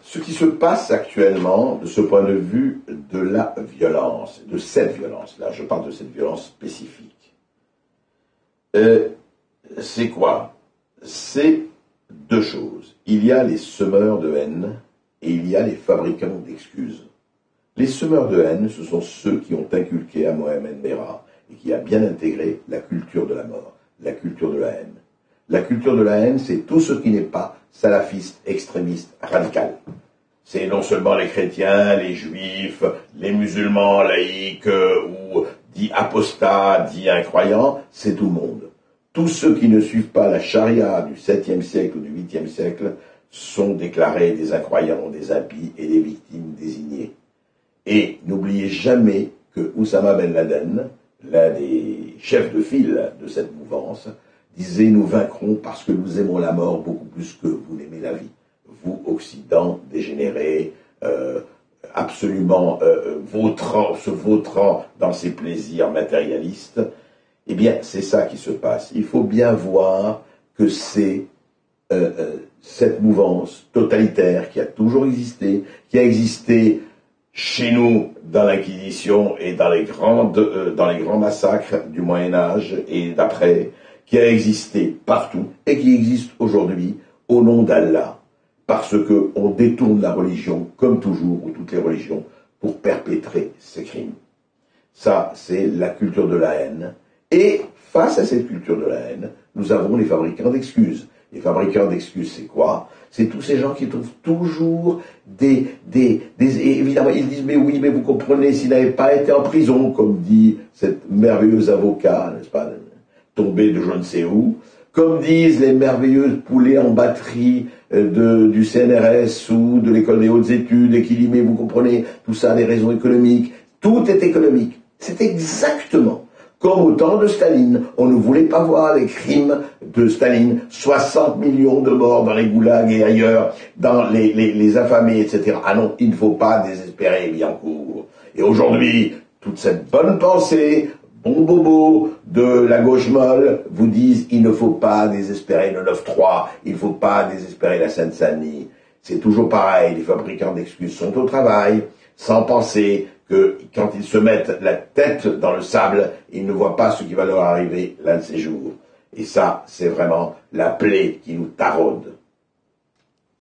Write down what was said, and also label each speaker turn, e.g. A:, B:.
A: Ce qui se passe actuellement, de ce point de vue de la violence, de cette violence-là, je parle de cette violence spécifique, c'est quoi? C'est deux choses. Il y a les semeurs de haine et il y a les fabricants d'excuses. Les semeurs de haine, ce sont ceux qui ont inculqué à Mohamed Merah et qui a bien intégré la culture de la mort, la culture de la haine. La culture de la haine, c'est tout ce qui n'est pas salafiste, extrémiste, radical. C'est non seulement les chrétiens, les juifs, les musulmans, laïcs, ou dits apostats, dits incroyants, c'est tout le monde. Tous ceux qui ne suivent pas la charia du 7e siècle ou du 8e siècle sont déclarés des incroyants, des impies et des victimes désignées. Et n'oubliez jamais que Oussama Ben Laden, l'un des chefs de file de cette mouvance, disait « Nous vaincrons parce que nous aimons la mort beaucoup plus que vous n'aimez la vie. Vous, Occident, dégénéré, absolument se vautrant dans ses plaisirs matérialistes, eh bien, c'est ça qui se passe. Il faut bien voir que c'est cette mouvance totalitaire qui a toujours existé, qui a existé chez nous dans l'Inquisition et dans les grands massacres du Moyen-Âge et d'après, qui a existé partout et qui existe aujourd'hui au nom d'Allah, parce qu'on détourne la religion, comme toujours, ou toutes les religions, pour perpétrer ces crimes. Ça, c'est la culture de la haine. Et face à cette culture de la haine, nous avons les fabricants d'excuses. Les fabricants d'excuses, c'est quoi? C'est tous ces gens qui trouvent toujours évidemment, ils disent, mais oui, mais vous comprenez, s'il n'avait pas été en prison, comme dit cette merveilleuse avocat, n'est-ce pas, tombé de je ne sais où, comme disent les merveilleuses poulets en batterie du CNRS ou de l'école des hautes études, et qui dit, mais vous comprenez, tout ça, des raisons économiques, tout est économique. C'est exactement comme au temps de Staline. On ne voulait pas voir les crimes de Staline, 60 millions de morts dans les goulags et ailleurs, dans les affamés, etc. Ah non, il ne faut pas désespérer, Billancourt. Et aujourd'hui, toute cette bonne pensée, bon bobo de la gauche molle vous disent il ne faut pas désespérer le 9-3, il ne faut pas désespérer la Seine-Saint-Denis. C'est toujours pareil, les fabricants d'excuses sont au travail, sans penser que quand ils se mettent la tête dans le sable, ils ne voient pas ce qui va leur arriver l'un de ces jours. Et ça, c'est vraiment la plaie qui nous taraude.